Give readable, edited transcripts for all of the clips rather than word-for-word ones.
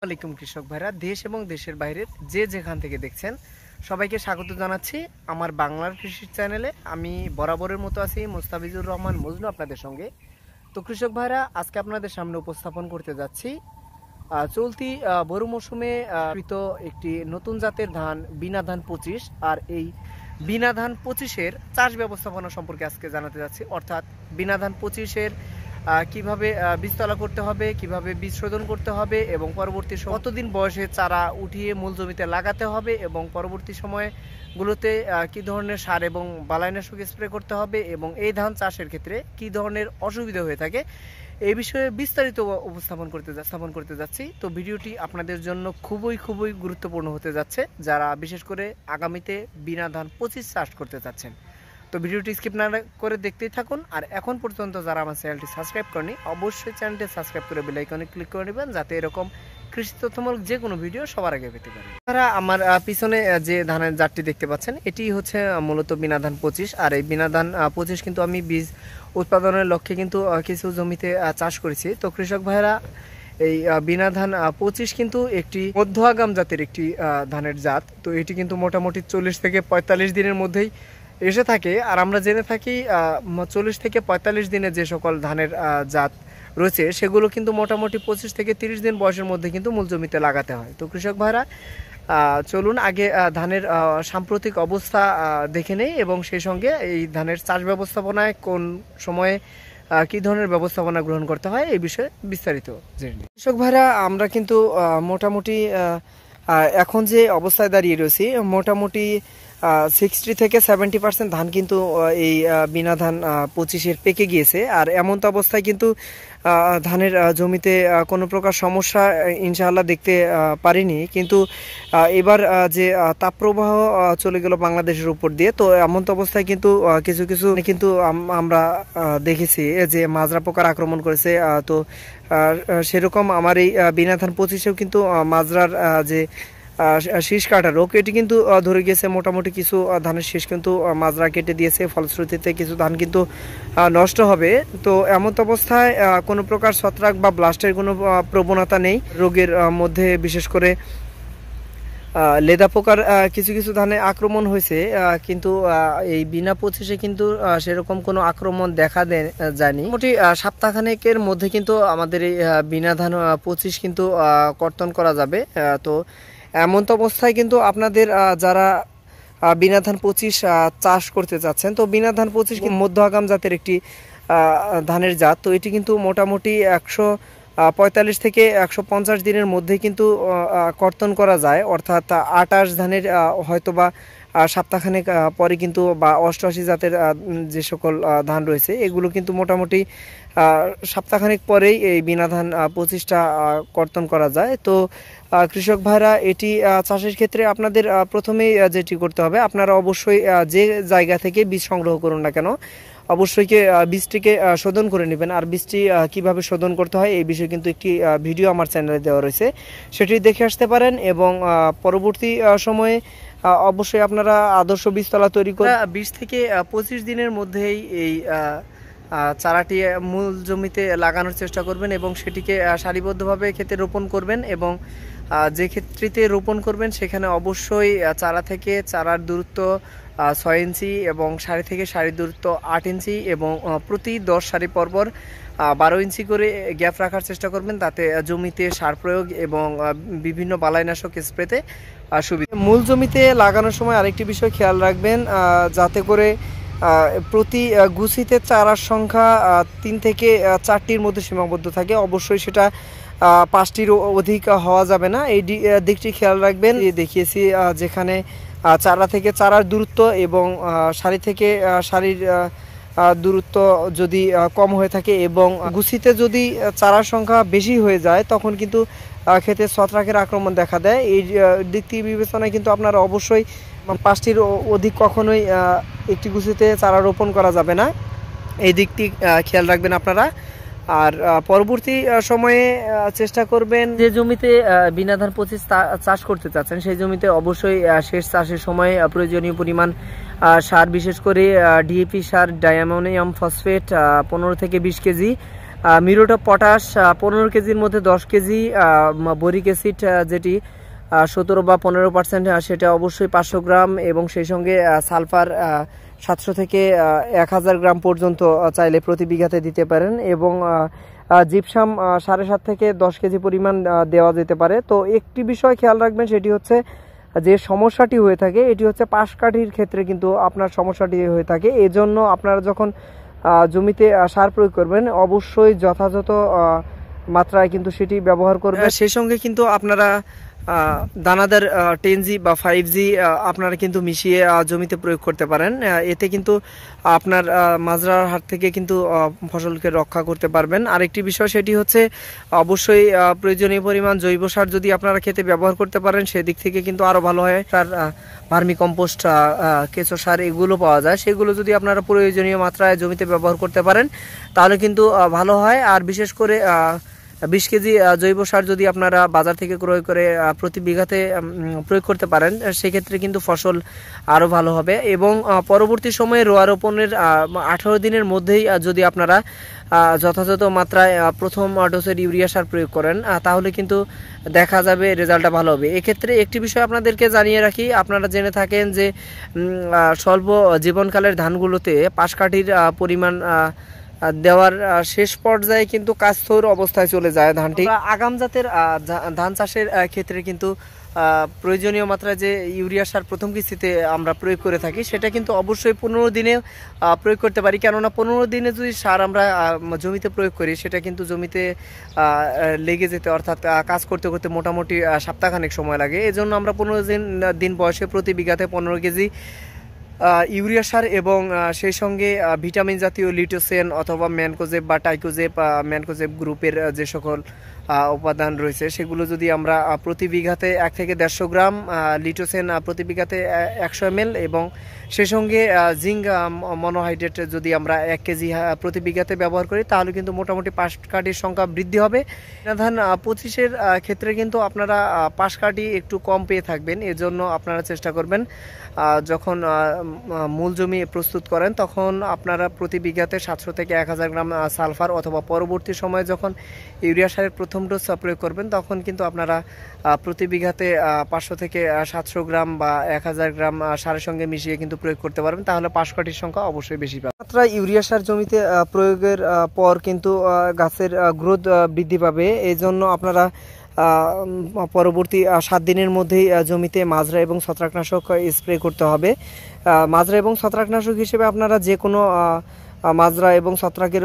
আলাইকুম কৃষক ভাইরা, দেশ এবং দেশের বাইরের যে যেখান থেকে দেখছেন সবাইকে স্বাগত জানাচ্ছি আমার বাংলার কৃষি চ্যানেলে। আমি বরাবরের মতো আছি মোস্তাফিজুর রহমান মজনু আপনাদের সঙ্গে। তো কৃষক ভাইরা, আজকে আপনাদের সামনে উপস্থাপন করতে যাচ্ছি চলতি বড় মৌসুমে একটি নতুন জাতের ধান বিনা ধান 25। আর এই বিনা ধান 25-এর চাষ ব্যবস্থাপনা সম্পর্কে আজকে জানাতে যাচ্ছি। অর্থাৎ বিনা ধান 25-এর কিভাবে বীজতলা করতে হবে, কিভাবে বীজ শোধন করতে হবে এবং পরবর্তী কতদিন বয়সে চারা উঠিয়ে মূল জমিতে লাগাতে হবে এবং পরবর্তী সময়গুলোতে কি ধরনের সার এবং বালাইনাশক স্প্রে করতে হবে এবং এই ধান চাষের ক্ষেত্রে কি ধরনের অসুবিধা হয়ে থাকে এই বিষয়ে বিস্তারিত উপস্থাপন করতে যাচ্ছি। তো ভিডিওটি আপনাদের জন্য খুবই গুরুত্বপূর্ণ হতে যাচ্ছে যারা বিশেষ করে আগামীতে বিনা ধান 25 চাষ করতে চাচ্ছেন। তো ভিডিওটি স্কিপ না করে দেখতেই থাকুন। আর এখন পর্যন্ত যারা আমার চ্যানেলটি সাবস্ক্রাইব করেনি অবশ্যই চ্যানেলটি সাবস্ক্রাইব করে বেল আইকনে ক্লিক করে নেবেন, যাতে এরকম কৃষি তথ্যমূলক যে কোনো ভিডিও সবার আগে পেতে পারেন। আপনারা আমার পিছনে যে ধানের জাতটি দেখতে পাচ্ছেন এটি হচ্ছে মূলত বিনা ধান 25। আর এই বিনা ধান 25 কিন্তু আমি বীজ উৎপাদনের লক্ষ্যে কিন্তু কিছু জমিতে চাষ করেছি। তো কৃষক ভাইরা, এই বিনা ধান 25 কিন্তু একটি মধ্য আগাম জাতের একটি ধানের জাত। তো এটি কিন্তু মোটামুটি 40 থেকে 45 দিনের মধ্যেই এসে থাকে। আর আমরা জেনে থাকি 40 থেকে 45 দিনে যে সকল ধানের জাত রয়েছে সেগুলো কিন্তু মোটামুটি 25 থেকে 30 দিন বয়সের মধ্যে কিন্তু মূল জমিতে লাগাতে হয়। তো কৃষক ভাইরা, চলুন আগে ধানের সাম্প্রতিক অবস্থা দেখে নেই এবং সেই সঙ্গে এই ধানের চাষ ব্যবস্থাপনায় কোন সময়ে কি ধরনের ব্যবস্থাপনা গ্রহণ করতে হয় এই বিষয়ে বিস্তারিত জেনে নিই। কৃষক ভাইরা, আমরা কিন্তু মোটামুটি এখন যে অবস্থায় দাঁড়িয়ে রয়েছি মোটামুটি 60 থেকে 70% ধান কিন্তু এই বিনা ধান 25-এর পেকে গিয়েছে। আর এমন তো অবস্থায় কিন্তু ধানের জমিতে কোনো প্রকার সমস্যা ইনশাআল্লাহ দেখতে পারিনি। কিন্তু এবার যে তাপপ্রবাহ চলে গেল বাংলাদেশের উপর দিয়ে, তো এমন তো অবস্থায় কিন্তু কিছু আমরা দেখেছি যে মাজরা পোকার আক্রমণ করেছে। তো সেরকম আমার এই বিনা ধান 25-এও কিন্তু মাজরার যে শীষ কাটা রোগ এটি কিন্তু ধরে গিয়েছে। মোটামুটি কিছু ধানের শীষ কিন্তু মাজরা কেটে দিয়েছে, ফলশ্রুতিতে কিছু ধান কিন্তু নষ্ট হবে। তো এমন অবস্থায় কোনো প্রকার ছত্রাক বা ব্লাস্টের কোনো প্রবণতা নেই। রোগের মধ্যে বিশেষ করে লেদা পোকার কিছু ধানে আক্রমণ হয়েছে, কিন্তু এই বিনা 25-এ কিন্তু সেরকম কোনো আক্রমণ দেখা যায়নি। মোটামুটি সপ্তাহখানেকের মধ্যে কিন্তু আমাদের এই বিনা ধান 25 কিন্তু কর্তন করা যাবে। তো এমন তো অবস্থায় কিন্তু আপনাদের যারা বিনা ধান 25 চাষ করতে চাচ্ছেন, তো বিনা ধান 25 মধ্য আগাম জাতের একটি ধানের জাত। তো এটি কিন্তু মোটামুটি 145 থেকে 150 দিনের মধ্যে কিন্তু কর্তন করা যায়। অর্থাৎ 28 ধানের হয়তোবা সপ্তাহখানেক পরে কিন্তু বা 88 জাতের যে সকল ধান রয়েছে এগুলো কিন্তু মোটামুটি সপ্তাহখানেক পরেই এই বিনা ধান 25টা কর্তন করা যায়। তো কৃষক ভাইরা, এটি চাষের ক্ষেত্রে আপনাদের প্রথমেই যেটি করতে হবে, আপনারা অবশ্যই যে জায়গা থেকে বীজ সংগ্রহ করুন না কেন অবশ্যই বীজটিকে শোধন করে নেবেন। আর বীজটি কিভাবে শোধন করতে হয় এই বিষয়ে কিন্তু একটি ভিডিও আমার চ্যানেলে দেওয়া রয়েছে, সেটি দেখে আসতে পারেন। এবং পরবর্তী সময়ে অবশ্যই আপনারা আদর্শ বীজতলা তৈরি করে 20 থেকে 25 দিনের মধ্যেই এই চারাটি মূল জমিতে লাগানোর চেষ্টা করবেন এবং সেটিকে সারিবদ্ধভাবে ক্ষেতে রোপণ করবেন। এবং যে ক্ষেত্রেতে রোপণ করবেন সেখানে অবশ্যই চারা থেকে চারার দূরত্ব 6 ইঞ্চি এবং সারি থেকে সারির দূরত্ব 8 ইঞ্চি এবং প্রতি 10 সারি পরপর 12 ইঞ্চি করে গ্যাপ রাখার চেষ্টা করবেন, তাতে জমিতে সার প্রয়োগ এবং বিভিন্ন বালাইনাশক স্প্রেতে সুবিধা। মূল জমিতে লাগানোর সময় আরেকটি বিষয় খেয়াল রাখবেন, যাতে করে প্রতি গুছিতে চারার সংখ্যা 3 থেকে 4টির মধ্যে সীমাবদ্ধ থাকে। অবশ্যই সেটা 5টির অধিক হওয়া যাবে না, এই দিকটি খেয়াল রাখবেন। দেখিয়েছি যেখানে চারা থেকে চারার দূরত্ব এবং সারি থেকে সারির দূরত্ব যদি কম হয়ে থাকে এবং গুছিতে যদি চারার সংখ্যা বেশি হয়ে যায় তখন কিন্তু ক্ষেতে ছত্রাকের আক্রমণ দেখা দেয়। এই দিকটি বিবেচনায় কিন্তু আপনারা অবশ্যই 5টির অধিক কখনোই একটি গুছিতে চারা রোপণ করা যাবে না, এই দিকটি খেয়াল রাখবেন আপনারা। আর পরবর্তী সময়ে চেষ্টা করবেন যে জমিতে বিনা ধান 25 চাষ করতে চাচ্ছেন সেই জমিতে অবশ্যই শেষ চাষের সময় প্রয়োজনীয় পরিমাণ সার, বিশেষ করে ডিএপি সার, ডায়ামোনিয়াম ফসফেট 15 থেকে 20 কেজি মিরোটপ পটাশ 15 কেজির মধ্যে 10 কেজি, বরিক অ্যাসিড যেটি 17 বা 15%, সেটা অবশ্যই 500 গ্রাম, এবং সেই সঙ্গে সালফার 700 থেকে 1000 গ্রাম পর্যন্ত চাইলে প্রতি বিঘাতে দিতে পারেন, এবং জিপসাম 7.5 থেকে 10 কেজি পরিমাণ দেওয়া যেতে পারে। তো একটি বিষয় খেয়াল রাখবেন, সেটি হচ্ছে যে সমস্যাটি হয়ে থাকে এটি হচ্ছে পাশকাঠির ক্ষেত্রে কিন্তু আপনার সমস্যাটি হয়ে থাকে। এজন্য আপনারা যখন জমিতে সার প্রয়োগ করবেন অবশ্যই যথাযথ মাত্রায় কিন্তু সেটি ব্যবহার করবেন। সেই সঙ্গে কিন্তু আপনারা দানাদার 10G বা 5G আপনারা কিন্তু মিশিয়ে জমিতে প্রয়োগ করতে পারেন। এতে কিন্তু আপনার মাজরার হাত থেকে কিন্তু ফসলকে রক্ষা করতে পারবেন। আরেকটি বিষয় সেটি হচ্ছে অবশ্যই প্রয়োজনীয় পরিমাণ জৈব সার যদি আপনারা খেতে ব্যবহার করতে পারেন সেদিক থেকে কিন্তু আরও ভালো হয়। তার ভার্মি কম্পোস্ট, কেঁচো সার এগুলো পাওয়া যায়, সেগুলো যদি আপনারা প্রয়োজনীয় মাত্রায় জমিতে ব্যবহার করতে পারেন তাহলে কিন্তু ভালো হয়। আর বিশেষ করে 20 কেজি জৈব সার যদি আপনারা বাজার থেকে ক্রয় করে প্রতি বিঘাতে প্রয়োগ করতে পারেন সেক্ষেত্রে কিন্তু ফসল আরও ভালো হবে। এবং পরবর্তী সময়ে রোয়া রোপণের 18 দিনের মধ্যেই যদি আপনারা যথাযথ মাত্রায় প্রথম ডোজের ইউরিয়া সার প্রয়োগ করেন তাহলে কিন্তু দেখা যাবে রেজাল্টটা ভালো হবে। এক্ষেত্রে একটি বিষয় আপনাদেরকে জানিয়ে রাখি, আপনারা জেনে থাকেন যে স্বল্প জীবনকালের ধানগুলোতে পাশকাঠির পরিমাণ দেওয়ার শেষ পর্যায়ে কিন্তু কাস্তর অবস্থায় চলে যায় ধানটি। আগাম জাতের ধান চাষের ক্ষেত্রে কিন্তু প্রয়োজনীয় মাত্রায় যে ইউরিয়া সার প্রথম কিস্তিতে আমরা প্রয়োগ করে থাকি সেটা কিন্তু অবশ্যই 15 দিনে প্রয়োগ করতে পারি, কেননা 15 দিনে যদি সার আমরা জমিতে প্রয়োগ করি সেটা কিন্তু জমিতে লেগে যেতে, অর্থাৎ কাজ করতে করতে মোটামুটি সপ্তাহখানেক সময় লাগে। এজন্য আমরা 15 দিন বয়সে প্রতি বিঘাতে 15 কেজি ইউরিয়া সার এবং সেই সঙ্গে ভিটামিন জাতীয় লিটোসেন অথবা ম্যানকোজেব বা টাইকোজেব, ম্যানকোজেব গ্রুপের যে সকল উপাদান রয়েছে সেগুলো যদি আমরা প্রতি বিঘাতে 1 থেকে 150 গ্রাম, লিটোসেন প্রতি বিঘাতে 100 ml এবং সেই সঙ্গে জিঙ্ক মনোহাইড্রেট যদি আমরা 1 কেজি প্রতি বিঘাতে ব্যবহার করি তাহলে কিন্তু মোটামুটি পাশকাঠির সংখ্যা বৃদ্ধি হবে। ধান 25-এর ক্ষেত্রে কিন্তু আপনারা পাশকাঠি একটু কম পেয়ে থাকবেন, এজন্য আপনারা চেষ্টা করবেন যখন মূল জমি প্রস্তুত করেন তখন আপনারা প্রতি বিঘাতে 700 থেকে 1000 গ্রাম সালফার অথবা পরবর্তী সময়ে যখন ইউরিয়া সারের প্রথম ডোজ প্রয়োগ করবেন তখন কিন্তু আপনারা প্রতি বিঘাতে 500 থেকে 700 গ্রাম বা 1000 গ্রাম সারের সঙ্গে মিশিয়ে কিন্তু প্রয়োগ করতে পারবেন, তাহলে পাশকাঠির সংখ্যা অবশ্যই বেশি পাবে। মাত্রা ইউরিয়া সার জমিতে প্রয়োগের পর কিন্তু গাছের গ্রোথ বৃদ্ধি পাবে, এই জন্য আপনারা পরবর্তী 7 দিনের মধ্যেই জমিতে মাজরা এবং ছত্রাকনাশক স্প্রে করতে হবে। মাজরা এবং ছত্রাকনাশক হিসেবে আপনারা যে কোনো মাজরা এবং ছত্রাকের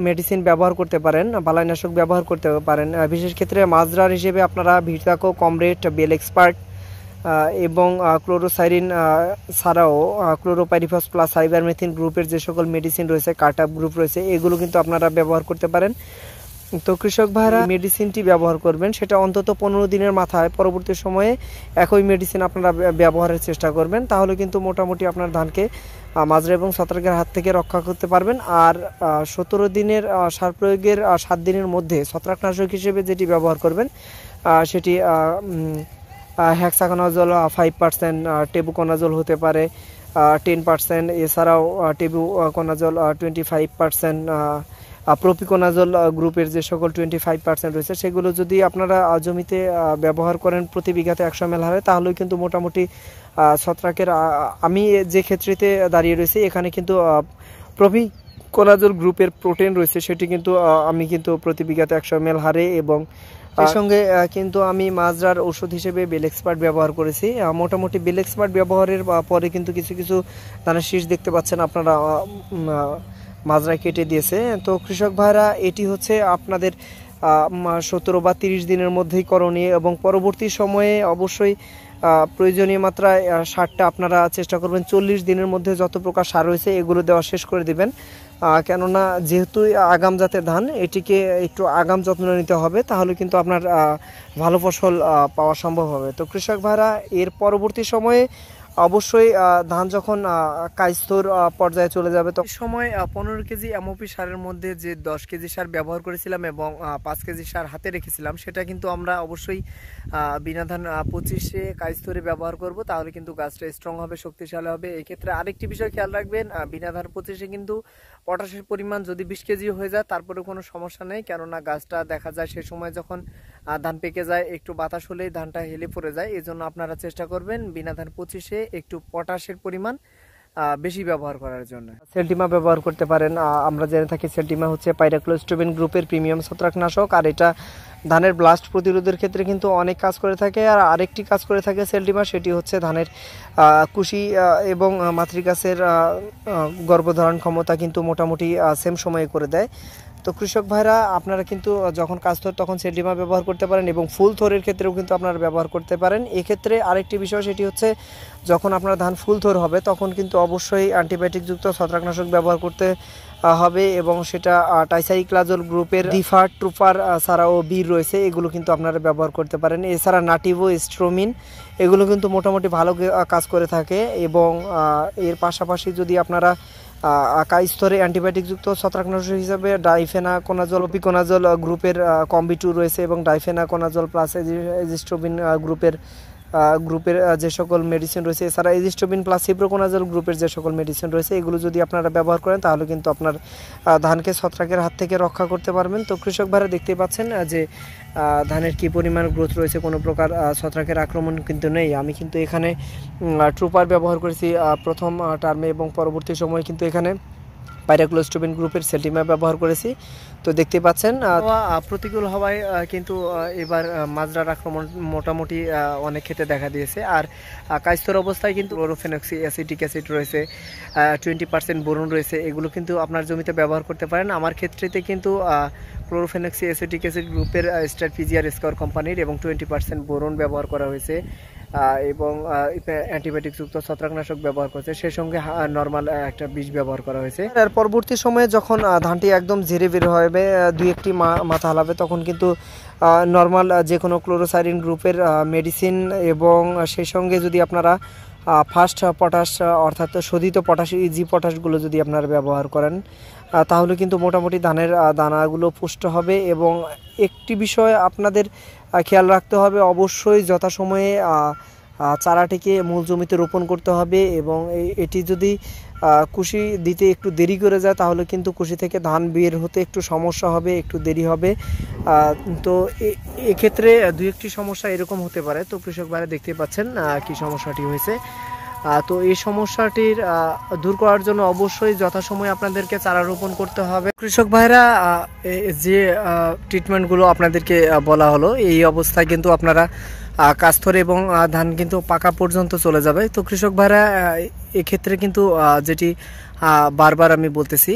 মেডিসিন ব্যবহার করতে পারেন, বালাইনাশক ব্যবহার করতে পারেন। বিশেষ ক্ষেত্রে মাজরার হিসেবে আপনারা ভিটাকো, কমরেট, বেল এক্সপার্ট এবং ক্লোরোসাইরিন ছাড়াও ক্লোরোপাইরিফাস প্লাস সাইবারমেথিন গ্রুপের যে সকল মেডিসিন রয়েছে, কার্টআপ গ্রুপ রয়েছে, এগুলো কিন্তু আপনারা ব্যবহার করতে পারেন। তো কৃষক ভাইরা মেডিসিনটি ব্যবহার করবেন সেটা অন্তত 15 দিনের মাথায় পরবর্তী সময়ে একই মেডিসিন আপনারা ব্যবহারের চেষ্টা করবেন, তাহলে কিন্তু মোটামুটি আপনার ধানকে মাজরা এবং ছত্রাকের হাত থেকে রক্ষা করতে পারবেন। আর 17 দিনের সার প্রয়োগের 7 দিনের মধ্যে ছত্রাকনাশক হিসেবে যেটি ব্যবহার করবেন সেটি হেক্সাকোনাজল 5%, টেবুকোনাজল হতে পারে 10%, এছাড়াও টেবুকোনাজল 25%, প্রোপিকোনাজল গ্রুপের যে সকল 25% রয়েছে সেগুলো যদি আপনারা জমিতে ব্যবহার করেন প্রতি বিঘাতে 100 ml হারে তাহলেও কিন্তু মোটামুটি ছত্রাকের, আমি যে ক্ষেত্রেতে দাঁড়িয়ে রয়েছে এখানে কিন্তু প্রোপিকোনাজল গ্রুপের প্রোটিন রয়েছে সেটি কিন্তু আমি কিন্তু প্রতি বিঘাতে 100 ml হারে, এবং এর সঙ্গে কিন্তু আমি মাজরার ওষুধ হিসেবে বেল এক্সপার্ট ব্যবহার করেছি। মোটামুটি বেল এক্সপার্ট ব্যবহারের পরে কিন্তু কিছু কিছু ধানের শীষ দেখতে পাচ্ছেন আপনারা মাজরা কেটে দিয়েছে। তো কৃষক ভাইরা এটি হচ্ছে আপনাদের 17 বা 30 দিনের মধ্যেই করণীয়, এবং পরবর্তী সময়ে অবশ্যই প্রয়োজনীয় মাত্রায় সারটা আপনারা চেষ্টা করবেন 40 দিনের মধ্যে যত প্রকার সার রয়েছে এগুলো দেওয়া শেষ করে দিবেন, কেননা যেহেতু আগাম জাতের ধান এটিকে একটু আগাম যত্ন নিতে হবে, তাহলে কিন্তু আপনার ভালো ফসল পাওয়া সম্ভব হবে। তো কৃষক ভাইরা এর পরবর্তী সময়ে অবশ্যই ধান যখন কাইস্তর পর্যায়ে চলে যাবে তখন সময় 15 কেজি এমওপি সারের মধ্যে যে 10 কেজি সার ব্যবহার করেছিলাম এবং 5 কেজি সার হাতে রেখেছিলাম সেটা কিন্তু আমরা অবশ্যই বিনা ধান 25-এ কাইস্তরে ব্যবহার করব, তাহলে কিন্তু গাছটা স্ট্রং হবে, শক্তিশালী হবে। এক্ষেত্রে আরেকটি বিষয় খেয়াল রাখবেন, বিনা ধান 25-এ কিন্তু পটাশের পরিমাণ যদি 20 কেজি হয়ে যায় তারপরে কোনো সমস্যা নেই, কেননা গাছটা দেখা যায় সে সময় যখন ধান পেকে যায় একটু বাতাস হলেই ধানটা হেলে পড়ে যায়। এই জন্য আপনারা চেষ্টা করবেন বিনা ধান 25-এ একটু পটাশের পরিমাণ বেশি ব্যবহার করার জন্য। সেলটিমা ব্যবহার করতে পারেন। আমরা জেনে থাকি সেলটিমা হচ্ছে পাইরাক্লোস্টোবিন গ্রুপের প্রিমিয়াম ছত্রাকনাশক, আর এটা ধানের ব্লাস্ট প্রতিরোধের ক্ষেত্রে কিন্তু অনেক কাজ করে থাকে। আর আরেকটি কাজ করে থাকে সেলটিমা, সেটি হচ্ছে ধানের কুশি এবং মাতৃগাছের গর্ভধারণ ক্ষমতা কিন্তু মোটামুটি সেম সময়ে করে দেয়। তো কৃষক ভাইরা আপনারা কিন্তু যখন কাজ থর তখন সেলটিমা ব্যবহার করতে পারেন এবং ফুল থরের ক্ষেত্রেও কিন্তু আপনারা ব্যবহার করতে পারেন। এক্ষেত্রে আরেকটি বিষয় সেটি হচ্ছে যখন আপনার ধান ফুল থর হবে তখন কিন্তু অবশ্যই অ্যান্টিবায়োটিকযুক্ত ছত্রাকনাশক ব্যবহার করতে হবে, এবং সেটা টাইসাইক্লাজল গ্রুপের ডিফার ট্রুপার ছাড়াও বীর রয়েছে, এগুলো কিন্তু আপনারা ব্যবহার করতে পারেন। এছাড়া নাটিভো স্ট্রোমিন এগুলো কিন্তু মোটামুটি ভালো কাজ করে থাকে। এবং এর পাশাপাশি যদি আপনারা স্তরে অ্যান্টিবায়োটিকযুক্ত ছত্রাকনাশক হিসাবে ডাইফেনাকোনাজল, ওপিকোনাজল গ্রুপের কম্বি-2 রয়েছে এবং ডাইফেনাকোনাজল প্লাস এজিস্ট্রোবিন গ্রুপের যে সকল মেডিসিন রয়েছে, এছাড়া এজিস্ট্রোবিন প্লাস সিপ্রোকোনাজল গ্রুপের যে সকল মেডিসিন রয়েছে, এগুলো যদি আপনারা ব্যবহার করেন তাহলে কিন্তু আপনার ধানকে ছত্রাকের হাত থেকে রক্ষা করতে পারবেন। তো কৃষক ভাইরা দেখতেই পাচ্ছেন যে ধানের কি পরিমাণ গ্রোথ রয়েছে, কোনো প্রকার ছত্রাকের আক্রমণ কিন্তু নেই। আমি কিন্তু এখানে ট্রুপার ব্যবহার করেছি প্রথম টার্মে এবং পরবর্তী সময়ে কিন্তু এখানে পাইরাক্লোস্টোবিন গ্রুপের সেলটিমা ব্যবহার করেছি। তো দেখতে পাচ্ছেন প্রতিকূল হওয়ায় কিন্তু এবার মাজরার আক্রমণ মোটামুটি অনেক ক্ষেত্রে দেখা দিয়েছে। আর কায়স্থর অবস্থায় কিন্তু ক্লোরোফেনক্সি অ্যাসিটিক অ্যাসিড রয়েছে, 20% বোরন রয়েছে, এগুলো কিন্তু আপনার জমিতে ব্যবহার করতে পারেন। আমার ক্ষেত্রেতে কিন্তু ক্লোরোফেনক্সি অ্যাসিটিক অ্যাসিড গ্রুপের স্টার পিজিআর স্কোয়ার কোম্পানির এবং 20% বোরন ব্যবহার করা হয়েছে এবং অ্যান্টিবায়োটিকযুক্ত ছত্রাকনাশক ব্যবহার করেছে, সেই সঙ্গে নর্মাল একটা বিষ ব্যবহার করা হয়েছে। আর পরবর্তী সময়ে যখন ধানটি একদম ঝেড়ে বের হবে, 2-1টি মাথা হালাবে, তখন কিন্তু নর্মাল যে কোনো ক্লোরোসাইরিন গ্রুপের মেডিসিন এবং সেই সঙ্গে যদি আপনারা ফার্স্ট পটাশ অর্থাৎ শোধিত পটাশ, ইজি পটাশগুলো যদি আপনারা ব্যবহার করেন তাহলে কিন্তু মোটামুটি ধানের দানাগুলো পুষ্ট হবে। এবং একটি বিষয় আপনাদের খেয়াল রাখতে হবে, অবশ্যই যথাসময়ে চারাটিকে মূল জমিতে রোপণ করতে হবে। এবং এটি যদি কুশি দিতে একটু দেরি করে যায় তাহলে কিন্তু কুশি থেকে ধান বের হতে একটু সমস্যা হবে, একটু দেরি হবে। তো এক্ষেত্রে 2-1টি সমস্যা এরকম হতে পারে। তো কৃষক ভাইরা দেখতে পাচ্ছেন কি সমস্যাটি হয়েছে। তো এই সমস্যাটির দূর করার জন্য অবশ্যই যথাসময়ে আপনাদেরকে চারা রোপণ করতে হবে। কৃষক ভাইরা যে ট্রিটমেন্টগুলো আপনাদেরকে বলা হলো, এই অবস্থায় কিন্তু আপনারা কাস্তর এবং ধান কিন্তু পাকা পর্যন্ত চলে যাবে। তো কৃষক ভাইরা এক্ষেত্রে কিন্তু যেটি বারবার আমি বলতেছি,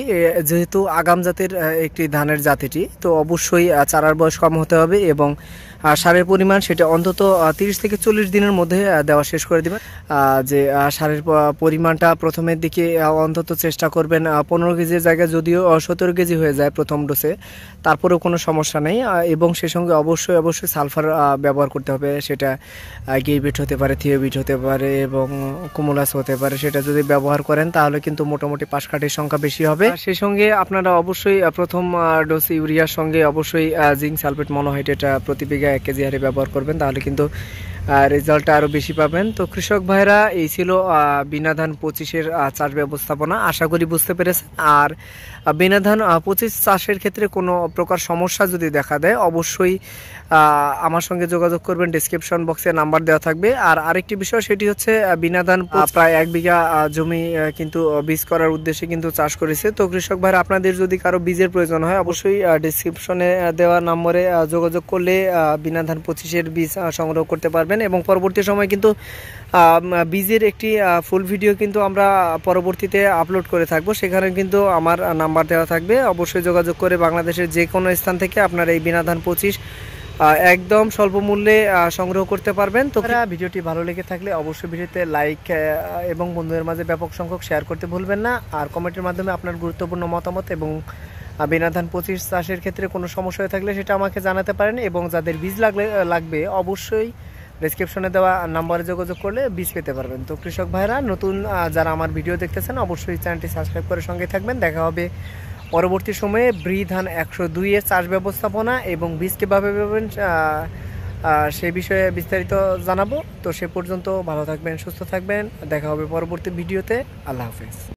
যেহেতু আগাম জাতের একটি ধানের জাতিটি, তো অবশ্যই চারার বয়স কম হতে হবে এবং সারের পরিমাণ সেটা অন্তত 30 থেকে 40 দিনের মধ্যে দেওয়া শেষ করে দেবেন। যে সারের পরিমাণটা প্রথমের দিকে অন্তত চেষ্টা করবেন 15 কেজির জায়গায় যদিও 17 কেজি হয়ে যায় প্রথম ডোসে, তারপরেও কোনো সমস্যা নেই। এবং সে সঙ্গে অবশ্যই সালফার ব্যবহার করতে হবে, সেটা গিরবিট হতে পারে, থিওবিট হতে পারে এবং কুমোলাস হতে পারে। সেটা যদি ব্যবহার করেন তাহলে কিন্তু মোটামুটি পাশকাঠির সংখ্যা বেশি হবে। সেই সঙ্গে আপনারা অবশ্যই প্রথম ডোজ ইউরিয়ার সঙ্গে অবশ্যই জিঙ্ক সালফেট মনোহাইড্রেট প্রতি বিঘা 1 কেজি হারে ব্যবহার করবেন, তাহলে কিন্তু রেজাল্টটা আরও বেশি পাবেন। তো কৃষক ভাইরা এই ছিল বিনা ধান 25-এর চাষ ব্যবস্থাপনা, আশা করি বুঝতে পেরেছেন। আর বিনা ধান 25 চাষের ক্ষেত্রে কোনো প্রকার সমস্যা যদি দেখা দেয় অবশ্যই আমার সঙ্গে যোগাযোগ করবেন, ডেসক্রিপশন বক্সে নাম্বার দেওয়া থাকবে। আর আরেকটি বিষয় সেটি হচ্ছে বিনা ধান প্রায় 1 বিঘা জমি কিন্তু বীজ করার উদ্দেশ্যে কিন্তু চাষ করেছে। তো কৃষক ভাইরা আপনাদের যদি কারো বীজের প্রয়োজন হয় অবশ্যই ডেসক্রিপশনে দেওয়া নম্বরে যোগাযোগ করলে বিনা ধান 25-এর বীজ সংগ্রহ করতে পারবেন। এবং পরবর্তী সময় কিন্তু বীজের একটি ফুল ভিডিও কিন্তু আমরা পরবর্তীতে আপলোড করে থাকবো, সেখানে কিন্তু আমার নাম্বার দেওয়া থাকবে। অবশ্যই যোগাযোগ করে বাংলাদেশের যে কোনো স্থান থেকে আপনারা এই বিনা ধান 25 একদম স্বল্প মূল্যে সংগ্রহ করতে পারবেন। তো ভিডিওটি ভালো লেগে থাকলে অবশ্যই ভিডিওতে লাইক এবং বন্ধুদের মাঝে ব্যাপক সংখ্যক শেয়ার করতে ভুলবেন না। আর কমেন্টের মাধ্যমে আপনার গুরুত্বপূর্ণ মতামত এবং বিনা ধান 25 চাষের ক্ষেত্রে কোনো সমস্যা হয়ে থাকলে সেটা আমাকে জানাতে পারেন। এবং যাদের বীজ লাগবে অবশ্যই ডেসক্রিপশনে দেওয়া নাম্বারে যোগাযোগ করলে বীজ পেতে পারবেন। তো কৃষক ভাইরা নতুন যারা আমার ভিডিও দেখতেছেন অবশ্যই চ্যানেলটি সাবস্ক্রাইব করে সঙ্গে থাকবেন। দেখা হবে পরবর্তী সময়ে ব্রি ধান 102-এর চাষ ব্যবস্থাপনা এবং বীজ কীভাবে পাবেন সেই বিষয়ে বিস্তারিত জানাবো। তো সে পর্যন্ত ভালো থাকবেন, সুস্থ থাকবেন, দেখা হবে পরবর্তী ভিডিওতে। আল্লাহ হাফেজ।